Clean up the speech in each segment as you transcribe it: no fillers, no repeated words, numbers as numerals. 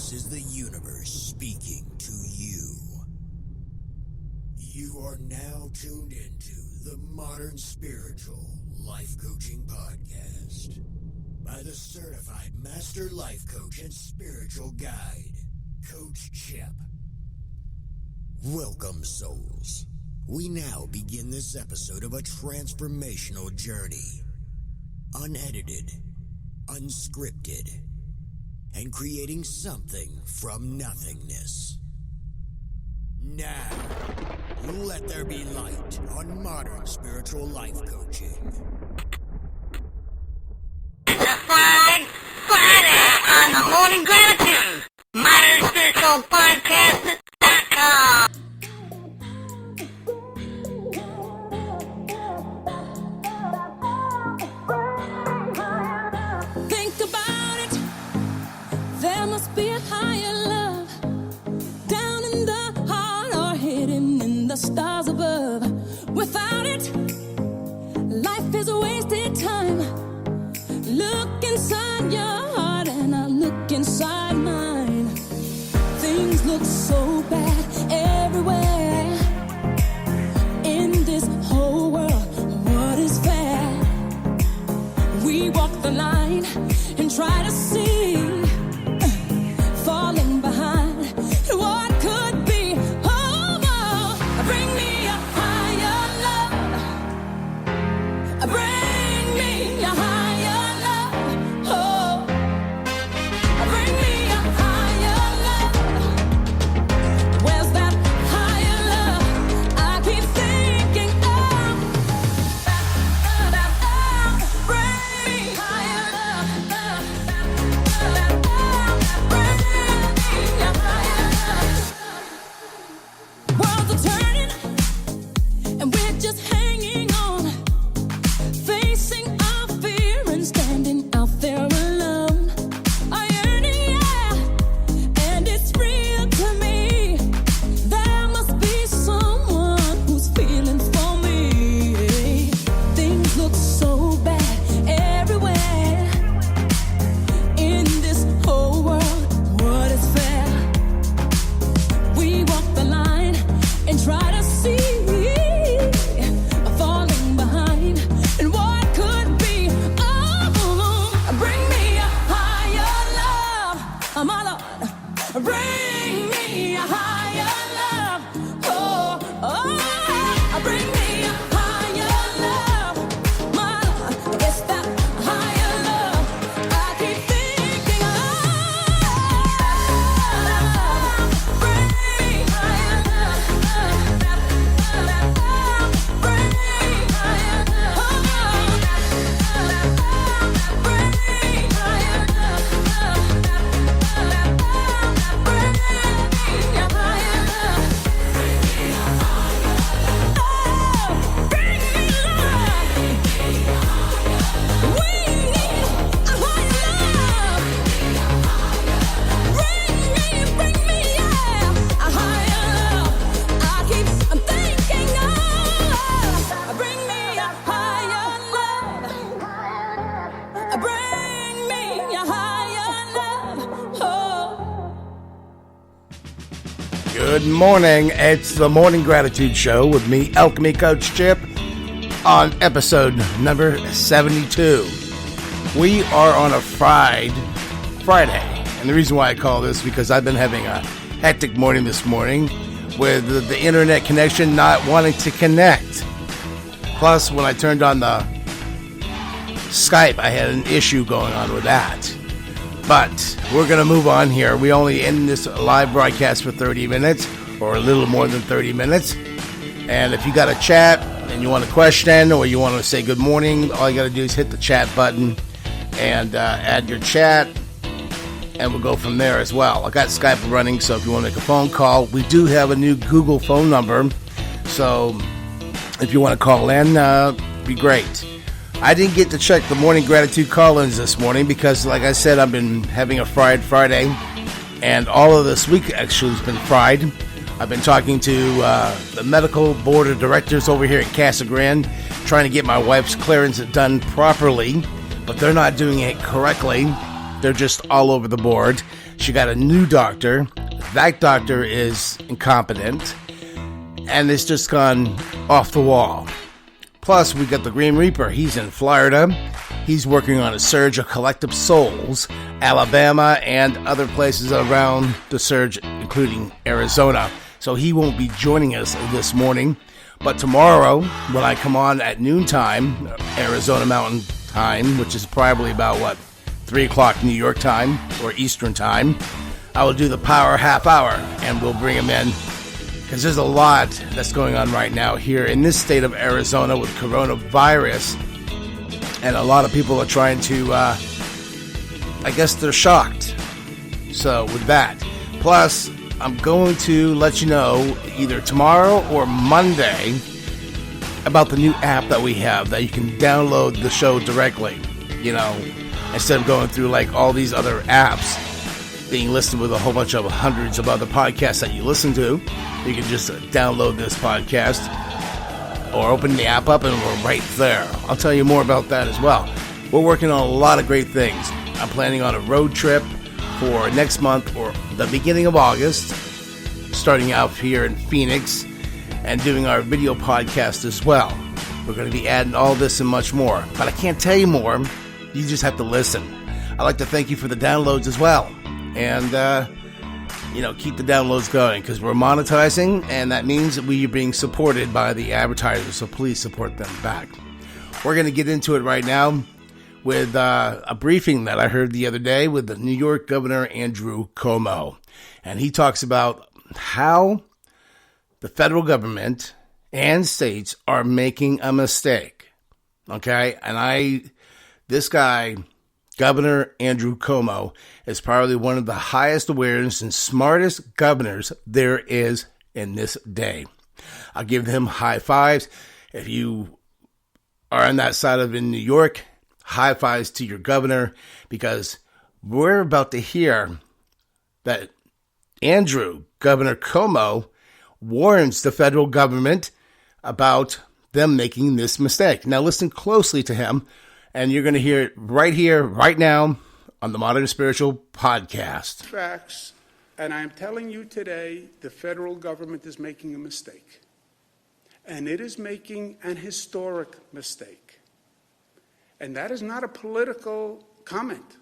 This is the universe speaking to you. You are now tuned into the Modern Spiritual Life Coaching Podcast by the certified master life coach and spiritual guide, Coach Chip. Welcome, souls. We now begin this episode of a transformational journey. Unedited, unscripted, and creating something from nothingness. Now, let there be light on Modern Spiritual Life Coaching. It's a Friday on the Morning Gratitude, modernspiritualpodcast.com. Think about it, there must be a higher love down in the heart or hidden in the stars above. Without it, life is a wasted time. Look inside your heart and I look inside mine. Things look so bad everywhere in this whole world. What is fair? We walk the line and try to see, falling behind what could be. Oh, oh, bring me a higher love. Bring me a higher love. Oh, bring me a higher love. Where's that higher love? I keep thinking of. Bring me higher love. Bring me a higher love. Worlds are turning, and we're just hanging on, facing our fear and standing out there alone. I yearning, yeah, and it's real to me. There must be someone who's feeling for me. Things look so bad everywhere in this whole world. What is fair? We walk the line and try to see, falling behind and what could be. Oh, bring me a higher love, my Lord. Bring me a higher love. Oh, oh, bring me a higher love, my Lord. It's that higher love I keep thinking of. Bring me higher love. Bring me higher love. Bring me higher love. Bring me a higher love. Oh, bring me love. We need a higher love. Bring me, yeah, a higher love. I keep thinking of. Bring me a higher love. Bring me a higher love. Oh. Good morning. It's the Morning Gratitude Show with me, Alchemy Coach Chip, on episode number 72. We are on a Friday. And the reason why I call this because I've been having a hectic morning this morning with the internet connection not wanting to connect. Plus, when I turned on the Skype, I had an issue going on with that. But we're going to move on here. We only end this live broadcast for 30 minutes or a little more than 30 minutes. And if you got a chat and you want a question or you want to say good morning, all you got to do is hit the chat button and add your chat. And we'll go from there as well. I got Skype running, so if you want to make a phone call, we do have a new Google phone number. So if you want to call in, be great. I didn't get to check the Morning Gratitude call-ins this morning because, like I said, I've been having a fried Friday, and all of this week actually has been fried. I've been talking to the medical board of directors over here at Casa Grande, trying to get my wife's clearance done properly, but they're not doing it correctly. They're just all over the board. She got a new doctor. That doctor is incompetent. And it's just gone off the wall. Plus, we got the Green Reaper. He's in Florida. He's working on a surge of collective souls, Alabama, and other places around the surge, including Arizona. So he won't be joining us this morning. But tomorrow, when I come on at noontime, Arizona Mountain Time, which is probably about, 3 o'clock New York time or Eastern time, I will do the Power Half Hour, and we'll bring him in. Because there's a lot that's going on right now here in this state of Arizona with coronavirus. And a lot of people are trying to, I guess they're shocked. So with that. Plus, I'm going to let you know either tomorrow or Monday about the new app that we have that you can download the show directly. You know, instead of going through like all these other apps being listed with a whole bunch of hundreds of other podcasts that you listen to. You can just download this podcast or open the app up and we're right there. I'll tell you more about that as well. We're working on a lot of great things. I'm planning on a road trip for next month or the beginning of August, starting out here in Phoenix and doing our video podcast as well. We're going to be adding all this and much more, but I can't tell you more. You just have to listen. I'd like to thank you for the downloads as well. And, keep the downloads going because we're monetizing, and that means that we are being supported by the advertisers, so please support them back. We're going to get into it right now with a briefing that I heard the other day with the New York Governor Andrew Cuomo. And he talks about how the federal government and states are making a mistake. Okay? And this guy, Governor Andrew Cuomo, is probably one of the highest awareness and smartest governors there is in this day. I'll give him high fives. If you are on that side of in New York, high fives to your governor, because we're about to hear that Governor Cuomo, warns the federal government about them making this mistake. Now listen closely to him. And you're going to hear it right here, right now, on the Modern Spiritual Podcast. Facts, and I'm telling you today, the federal government is making a mistake. And it is making an historic mistake. And that is not a political comment.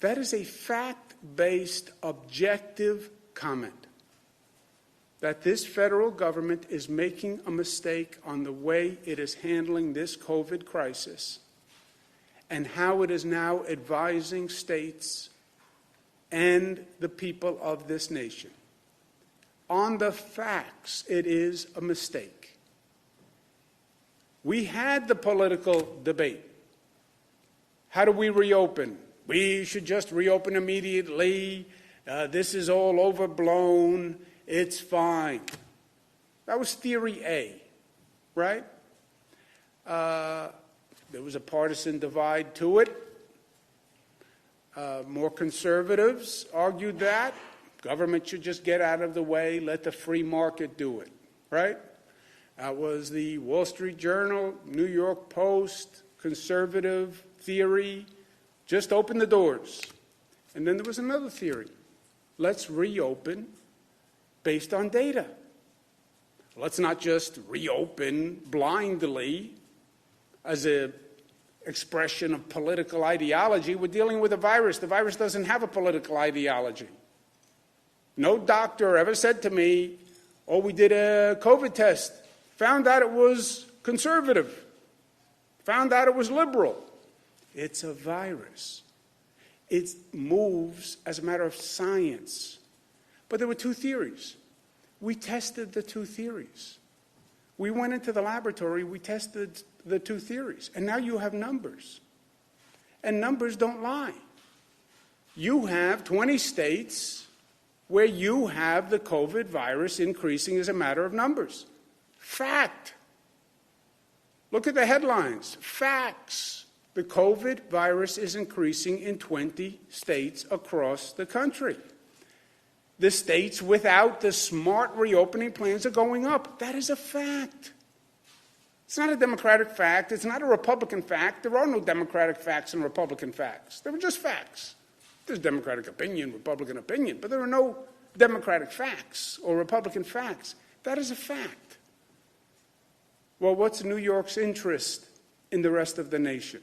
That is a fact-based, objective comment. That this federal government is making a mistake on the way it is handling this COVID crisis and how it is now advising states and the people of this nation. On the facts, it is a mistake. We had the political debate. How do we reopen? We should just reopen immediately. This is all overblown. It's fine. That was theory A, right? There was a partisan divide to it. More conservatives argued that. Government should just get out of the way, let the free market do it, right? That was the Wall Street Journal, New York Post, conservative theory. Just open the doors. And then there was another theory. Let's reopen based on data. Let's not just reopen blindly as an expression of political ideology. We're dealing with a virus. The virus doesn't have a political ideology. No doctor ever said to me, oh, we did a COVID test, found out it was conservative, found out it was liberal. It's a virus. It moves as a matter of science. But there were two theories. We tested the two theories. We went into the laboratory, we tested the two theories, and now you have numbers. And numbers don't lie. You have 20 states where you have the COVID virus increasing as a matter of numbers. Fact. Look at the headlines. Facts. The COVID virus is increasing in 20 states across the country. The states without the smart reopening plans are going up. That is a fact. It's not a Democratic fact. It's not a Republican fact. There are no Democratic facts and Republican facts. They were just facts. There's Democratic opinion, Republican opinion, but there are no Democratic facts or Republican facts. That is a fact. Well, what's New York's interest in the rest of the nation?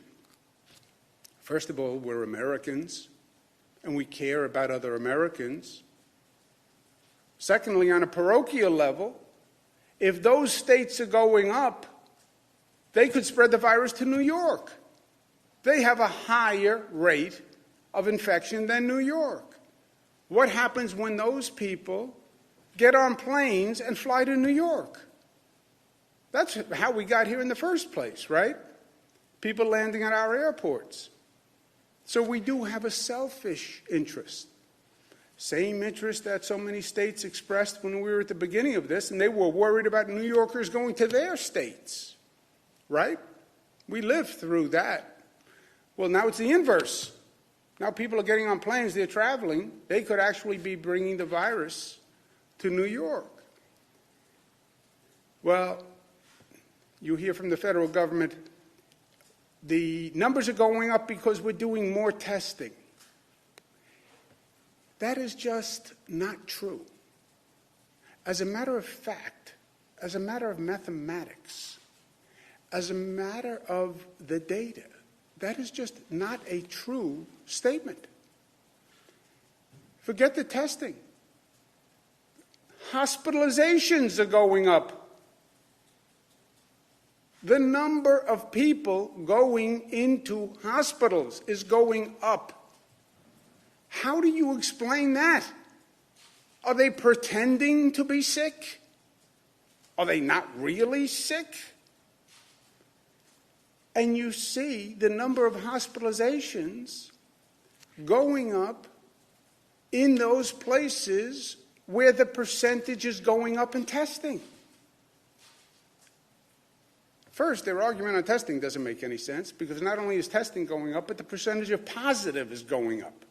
First of all, we're Americans, and we care about other Americans. Secondly, on a parochial level, if those states are going up, they could spread the virus to New York. They have a higher rate of infection than New York. What happens when those people get on planes and fly to New York? That's how we got here in the first place, right? People landing at our airports. So we do have a selfish interest. Same interest that so many states expressed when we were at the beginning of this, and they were worried about New Yorkers going to their states, right? We lived through that. Well, now it's the inverse. Now people are getting on planes, they're traveling. They could actually be bringing the virus to New York. Well, you hear from the federal government, the numbers are going up because we're doing more testing. That is just not true. As a matter of fact, as a matter of mathematics, as a matter of the data, that is just not a true statement. Forget the testing. Hospitalizations are going up. The number of people going into hospitals is going up. How do you explain that? Are they pretending to be sick? Are they not really sick? And you see the number of hospitalizations going up in those places where the percentage is going up in testing. First, their argument on testing doesn't make any sense because not only is testing going up, but the percentage of positive is going up.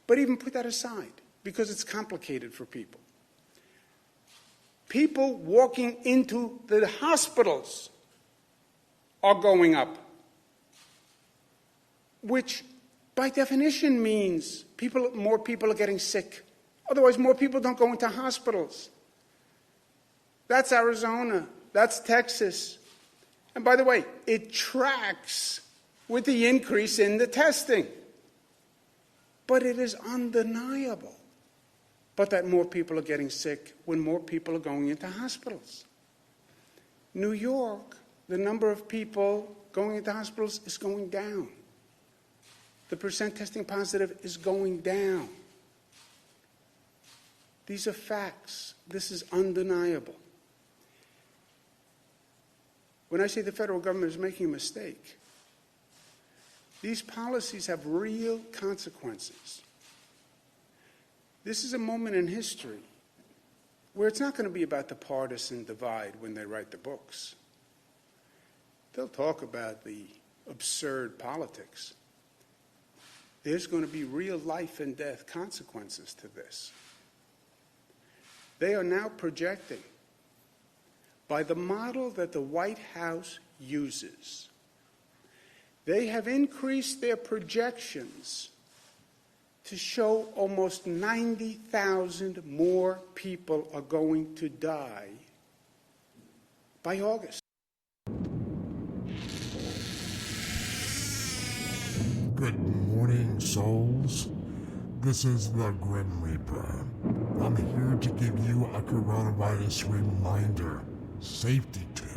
But even put that aside, because it's complicated for people. People walking into the hospitals are going up, which by definition means more people are getting sick. Otherwise, more people don't go into hospitals. That's Arizona. That's Texas. And by the way, it tracks with the increase in the testing. But it is undeniable. But that more people are getting sick when more people are going into hospitals. New York, the number of people going into hospitals is going down. The percent testing positive is going down. These are facts. This is undeniable. When I say the federal government is making a mistake, these policies have real consequences. This is a moment in history where it's not going to be about the partisan divide when they write the books. They'll talk about the absurd politics. There's going to be real life and death consequences to this. They are now projecting, by the model that the White House uses, they have increased their projections to show almost 90,000 more people are going to die by August. Good morning, souls. This is the Grim Reaper. I'm here to give you a coronavirus reminder, safety tip.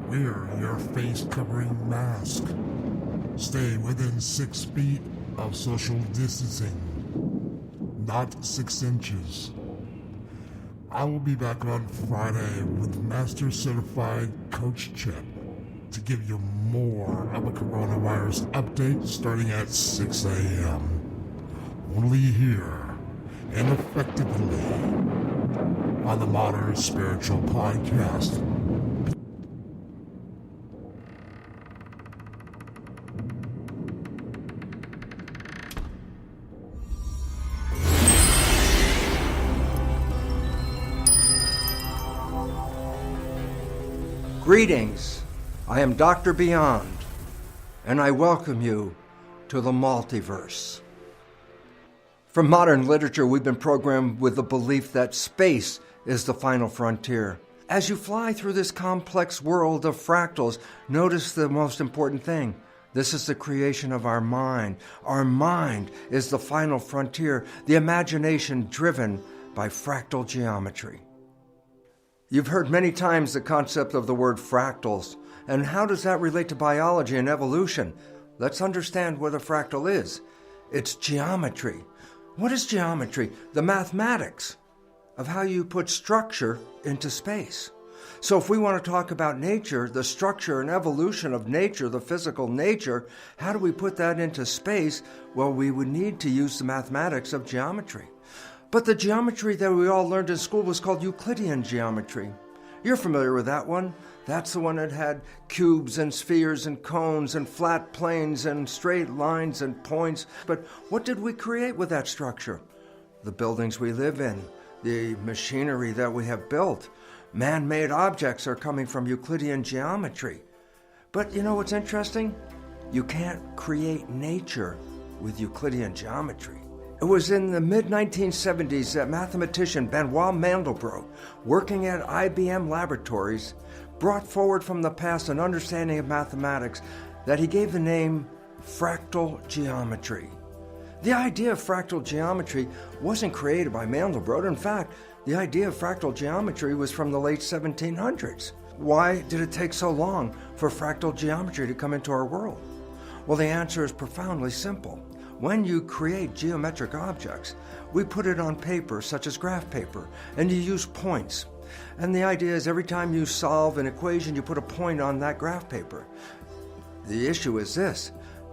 Wear your face-covering mask. Stay within 6 feet of social distancing, not 6 inches. I will be back on Friday with Master Certified Coach Chip to give you more of a coronavirus update starting at 6 a.m. Only here, and effectively, on the Modern Spiritual Podcast. Greetings, I am Dr. Beyond, and I welcome you to the multiverse. From modern literature, we've been programmed with the belief that space is the final frontier. As you fly through this complex world of fractals, notice the most important thing. This is the creation of our mind. Our mind is the final frontier, the imagination driven by fractal geometry. You've heard many times the concept of the word fractals. And how does that relate to biology and evolution? Let's understand what a fractal is. It's geometry. What is geometry? The mathematics of how you put structure into space. So if we want to talk about nature, the structure and evolution of nature, the physical nature, how do we put that into space? Well, we would need to use the mathematics of geometry. But the geometry that we all learned in school was called Euclidean geometry. You're familiar with that one. That's the one that had cubes and spheres and cones and flat planes and straight lines and points. But what did we create with that structure? The buildings we live in, the machinery that we have built. Man-made objects are coming from Euclidean geometry. But you know what's interesting? You can't create nature with Euclidean geometry. It was in the mid-1970s that mathematician Benoit Mandelbrot, working at IBM Laboratories, brought forward from the past an understanding of mathematics that he gave the name fractal geometry. The idea of fractal geometry wasn't created by Mandelbrot. In fact, the idea of fractal geometry was from the late 1700s. Why did it take so long for fractal geometry to come into our world? Well, the answer is profoundly simple. When you create geometric objects, we put it on paper, such as graph paper, and you use points. And the idea is every time you solve an equation, you put a point on that graph paper. The issue is this.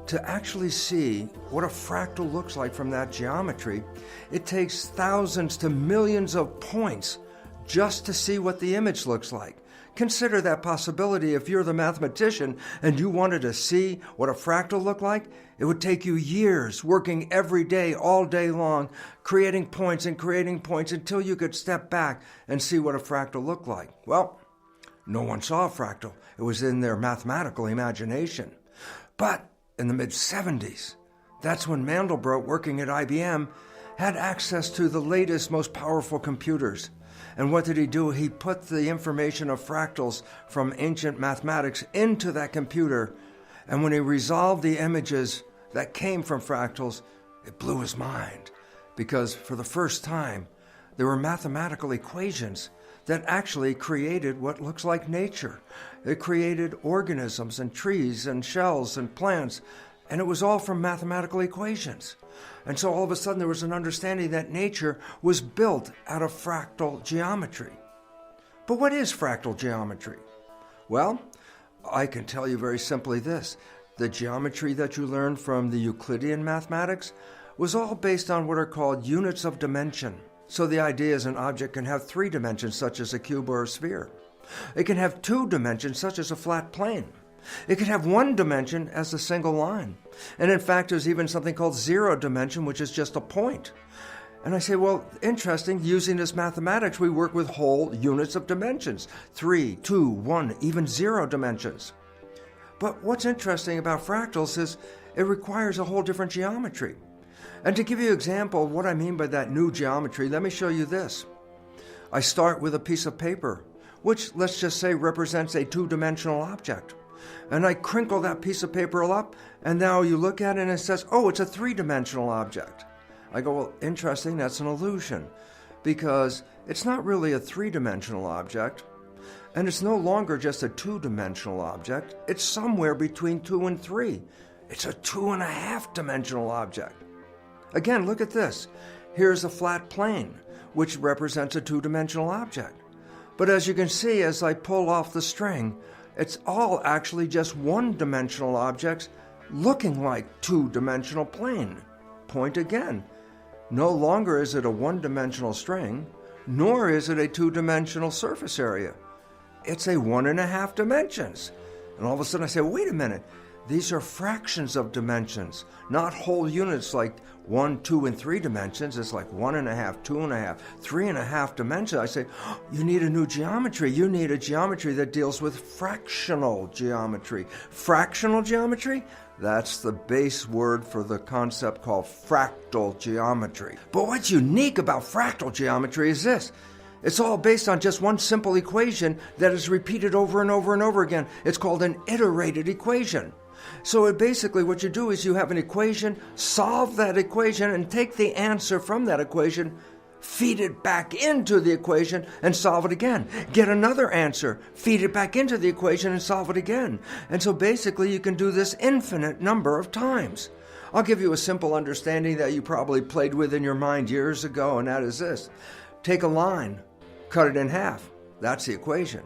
To actually see what a fractal looks like from that geometry, it takes thousands to millions of points just to see what the image looks like. Consider that possibility. If you're the mathematician and you wanted to see what a fractal looked like, it would take you years working every day, all day long, creating points until you could step back and see what a fractal looked like. Well, no one saw a fractal. It was in their mathematical imagination. But in the mid-70s, that's when Mandelbrot, working at IBM, had access to the latest, most powerful computers. And what did he do? He put the information of fractals from ancient mathematics into that computer. And when he resolved the images that came from fractals, it blew his mind. Because for the first time, there were mathematical equations that actually created what looks like nature. It created organisms and trees and shells and plants. And it was all from mathematical equations. And so all of a sudden there was an understanding that nature was built out of fractal geometry. But what is fractal geometry? Well, I can tell you very simply this. The geometry that you learned from the Euclidean mathematics was all based on what are called units of dimension. So the idea is an object can have 3 dimensions, such as a cube or a sphere. It can have 2 dimensions, such as a flat plane. It could have 1 dimension as a single line. And in fact, there's even something called 0 dimension, which is just a point. And I say, well, interesting, using this mathematics, we work with whole units of dimensions. 3, 2, 1, even 0 dimensions. But what's interesting about fractals is it requires a whole different geometry. And to give you an example of what I mean by that new geometry, let me show you this. I start with a piece of paper, which let's just say represents a 2-dimensional object. And I crinkle that piece of paper up, and now you look at it and it says, oh, it's a 3-dimensional object. I go, well, interesting, that's an illusion, because it's not really a 3-dimensional object, and it's no longer just a 2-dimensional object. It's somewhere between 2 and 3. It's a 2.5-dimensional object. Again, look at this. Here's a flat plane, which represents a 2-dimensional object. But as you can see, as I pull off the string, it's all actually just 1-dimensional objects looking like 2-dimensional plane. Point again. No longer is it a 1-dimensional string, nor is it a 2-dimensional surface area. It's a 1.5 dimensions. And all of a sudden I say, wait a minute, these are fractions of dimensions, not whole units like 1, 2, and 3 dimensions. It's like 1.5, 2.5, 3.5 dimensions. I say, oh, you need a new geometry. You need a geometry that deals with fractional geometry. Fractional geometry? That's the base word for the concept called fractal geometry. But what's unique about fractal geometry is this. It's all based on just one simple equation that is repeated over and over and over again. It's called an iterated equation. So basically what you do is you have an equation, solve that equation, and take the answer from that equation, feed it back into the equation, and solve it again. Get another answer, feed it back into the equation, and solve it again. And so basically you can do this infinite number of times. I'll give you a simple understanding that you probably played with in your mind years ago, and that is this. Take a line, cut it in half. That's the equation.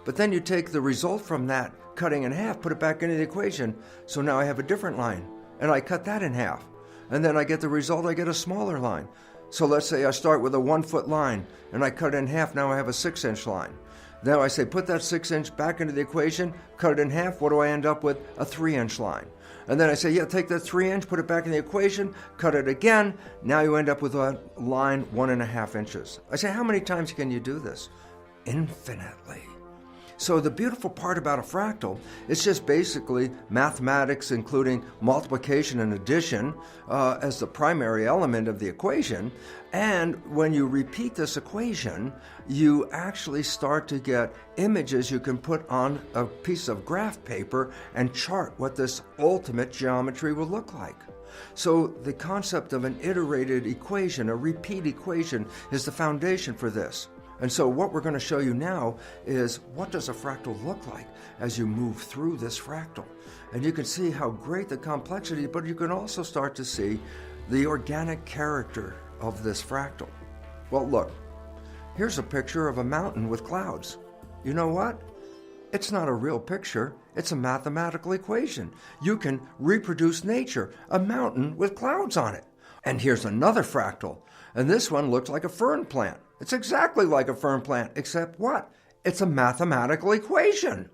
But then you take the result from that cutting in half, put it back into the equation. So now I have a different line, and I cut that in half. And then I get the result, I get a smaller line. So let's say I start with a 1 foot line, and I cut it in half, now I have a 6-inch line. Now I say put that 6-inch back into the equation, cut it in half, what do I end up with? A 3-inch line. And then I say, yeah, take that 3-inch, put it back in the equation, cut it again, now you end up with a line 1.5 inches. I say, how many times can you do this? Infinitely. So the beautiful part about a fractal is just basically mathematics, including multiplication and addition as the primary element of the equation. And when you repeat this equation, you actually start to get images you can put on a piece of graph paper and chart what this ultimate geometry will look like. So the concept of an iterated equation, a repeat equation, is the foundation for this. And so what we're going to show you now is what does a fractal look like as you move through this fractal. And you can see how great the complexity, but you can also start to see the organic character of this fractal. Well, look, here's a picture of a mountain with clouds. You know what? It's not a real picture. It's a mathematical equation. You can reproduce nature, a mountain with clouds on it. And here's another fractal. And this one looks like a fern plant. It's exactly like a fern plant, except what? It's a mathematical equation.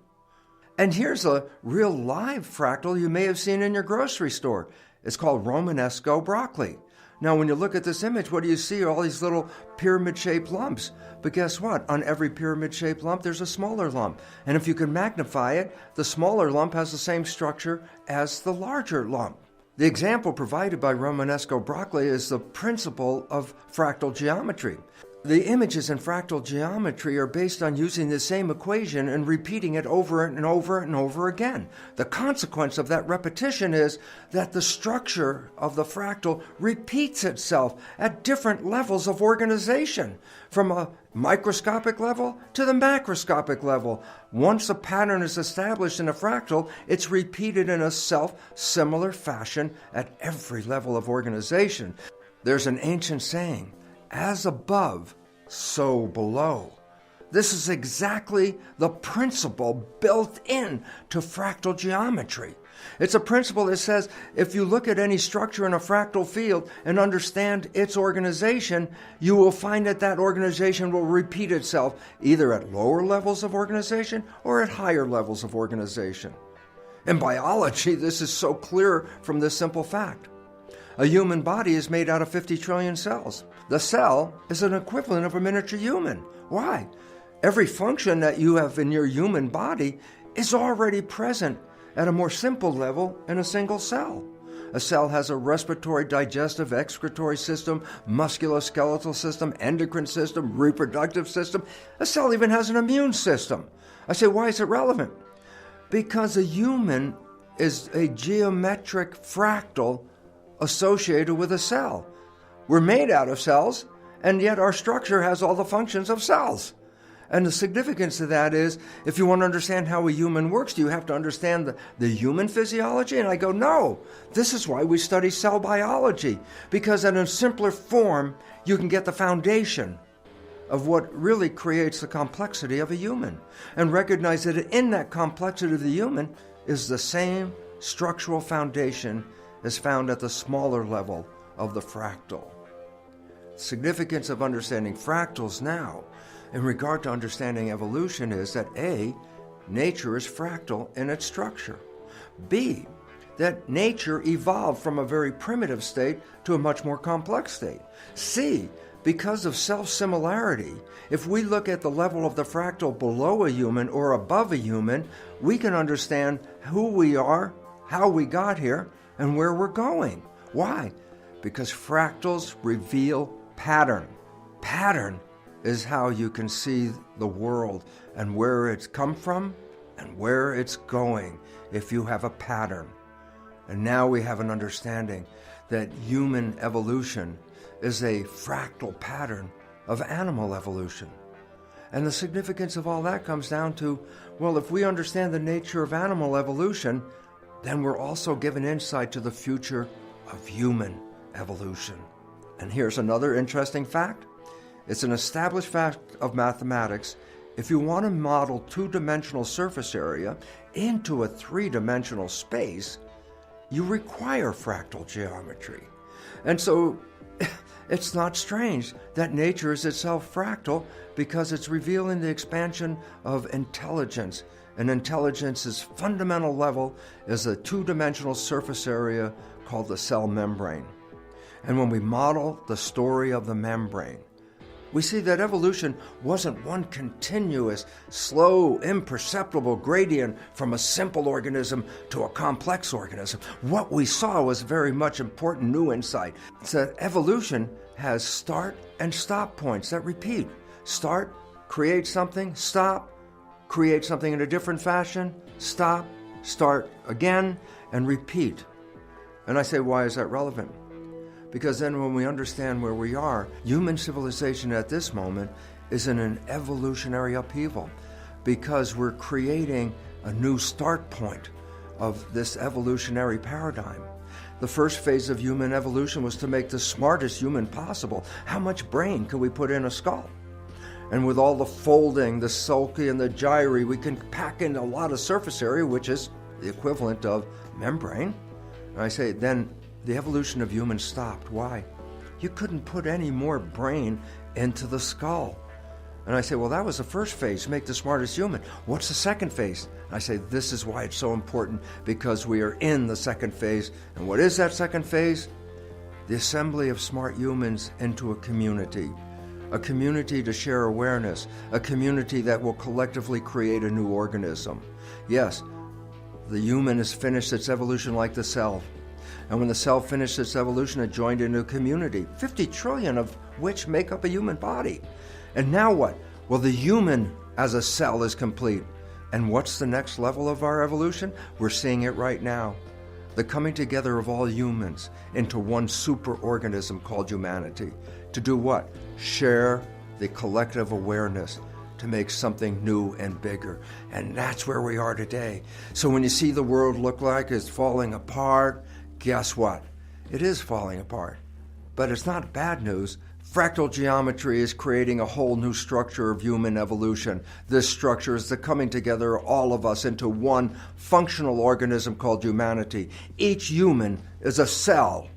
And here's a real live fractal you may have seen in your grocery store. It's called Romanesco broccoli. Now, when you look at this image, what do you see? All these little pyramid-shaped lumps. But guess what? On every pyramid-shaped lump, there's a smaller lump. And if you can magnify it, the smaller lump has the same structure as the larger lump. The example provided by Romanesco broccoli is the principle of fractal geometry. The images in fractal geometry are based on using the same equation and repeating it over and over and over again. The consequence of that repetition is that the structure of the fractal repeats itself at different levels of organization, from a microscopic level to the macroscopic level. Once a pattern is established in a fractal, it's repeated in a self-similar fashion at every level of organization. There's an ancient saying, as above, so below. This is exactly the principle built in to fractal geometry. It's a principle that says if you look at any structure in a fractal field and understand its organization, you will find that that organization will repeat itself either at lower levels of organization or at higher levels of organization. In biology, this is so clear from this simple fact. A human body is made out of 50 trillion cells. The cell is an equivalent of a miniature human. Why? Every function that you have in your human body is already present at a more simple level in a single cell. A cell has a respiratory, digestive, excretory system, musculoskeletal system, endocrine system, reproductive system. A cell even has an immune system. I say, why is it relevant? Because a human is a geometric fractal associated with a cell. We're made out of cells, and yet our structure has all the functions of cells. And the significance of that is, if you want to understand how a human works, do you have to understand the human physiology? And I go, no, this is why we study cell biology, because in a simpler form, you can get the foundation of what really creates the complexity of a human, and recognize that in that complexity of the human is the same structural foundation is found at the smaller level of the fractal. Significance of understanding fractals now in regard to understanding evolution is that A, nature is fractal in its structure. B, that nature evolved from a very primitive state to a much more complex state. C, because of self-similarity, if we look at the level of the fractal below a human or above a human, we can understand who we are, how we got here and where we're going. Why? Because fractals reveal pattern. Pattern is how you can see the world and where it's come from and where it's going if you have a pattern. And now we have an understanding that human evolution is a fractal pattern of animal evolution. And the significance of all that comes down to, well, if we understand the nature of animal evolution, then we're also given insight to the future of human evolution. And here's another interesting fact. It's an established fact of mathematics. If you want to model two-dimensional surface area into a three-dimensional space, you require fractal geometry. And so it's not strange that nature is itself fractal, because it's revealing the expansion of intelligence. And intelligence's fundamental level is a two-dimensional surface area called the cell membrane. And when we model the story of the membrane, we see that evolution wasn't one continuous, slow, imperceptible gradient from a simple organism to a complex organism. What we saw was very much important new insight. It's that evolution has start and stop points that repeat. Start, create something, stop, create something in a different fashion, stop, start again, and repeat. And I say, why is that relevant? Because then when we understand where we are, human civilization at this moment is in an evolutionary upheaval, because we're creating a new start point of this evolutionary paradigm. The first phase of human evolution was to make the smartest human possible. How much brain could we put in a skull? And with all the folding, the sulci and the gyri, we can pack in a lot of surface area, which is the equivalent of membrane. And I say, then the evolution of humans stopped. Why? You couldn't put any more brain into the skull. And I say, well, that was the first phase, make the smartest human. What's the second phase? And I say, this is why it's so important, because we are in the second phase. And what is that second phase? The assembly of smart humans into a community to share awareness, a community that will collectively create a new organism. Yes, the human has finished its evolution like the cell. And when the cell finished its evolution, it joined into a community, 50 trillion of which make up a human body. And now what? Well, the human as a cell is complete. And what's the next level of our evolution? We're seeing it right now. The coming together of all humans into one superorganism called humanity. To do what? Share the collective awareness to make something new and bigger. And that's where we are today. So when you see the world look like it's falling apart, guess what? It is falling apart. But it's not bad news. Fractal geometry is creating a whole new structure of human evolution. This structure is the coming together of all of us into one functional organism called humanity. Each human is a cell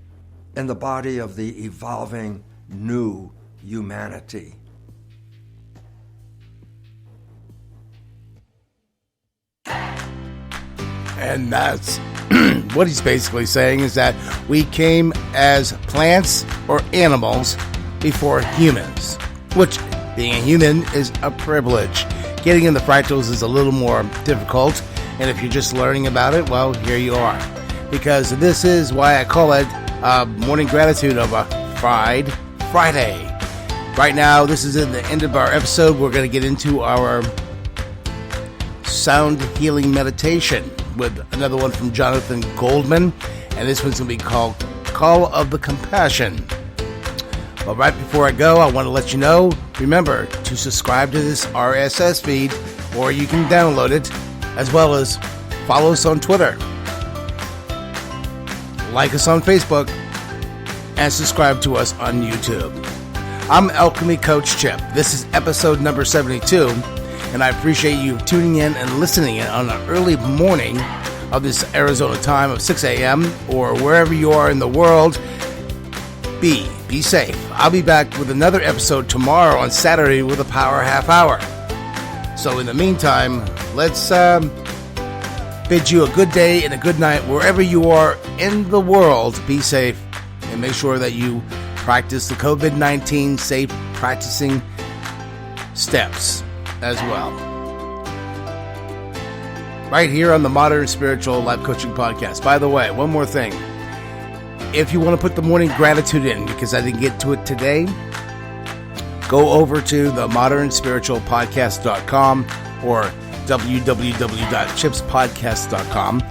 in the body of the evolving new humanity. And that's what he's basically saying, is that we came as plants or animals before humans, which, being a human, is a privilege. Getting in the fractals is a little more difficult, and if you're just learning about it, well, here you are. Because this is why I call it Morning Gratitude of a Friday. Right now, this is in the end of our episode. We're going to get into our sound healing meditation with another one from Jonathan Goldman, and this one's going to be called Call of the Compassion. But right before I go, I want to let you know, remember to subscribe to this RSS feed, or you can download it, as well as follow us on Twitter, like us on Facebook, and subscribe to us on YouTube. I'm Alchemy Coach Chip. This is episode number 72, and I appreciate you tuning in and listening in on an early morning of this Arizona time of 6 a.m. or wherever you are in the world. Be safe. I'll be back with another episode tomorrow on Saturday with a Power Half Hour. So in the meantime, let's bid you a good day and a good night wherever you are in the world. Be safe and make sure that you practice the COVID-19 safe practicing steps as well. right here on the Modern Spiritual Life Coaching Podcast. By the way, one more thing. If you want to put the morning gratitude in, because I didn't get to it today, go over to the modernspiritualpodcast.com or www.chipspodcast.com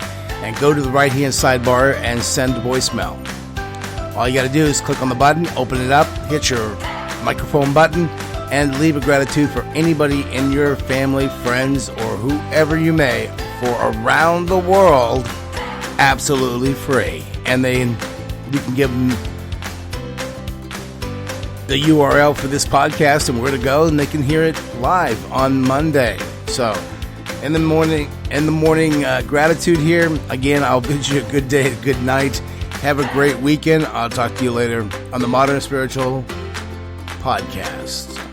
and go to the right-hand sidebar and send a voicemail. All you got to do is click on the button, open it up, hit your microphone button, and leave a gratitude for anybody in your family, friends, or whoever you may for around the world, absolutely free. And then you can give them the URL for this podcast and where to go, and they can hear it live on Monday. So, in the morning gratitude here. Again, I'll bid you a good day, a good night. Have a great weekend. I'll talk to you later on the Modern Spiritual Podcast.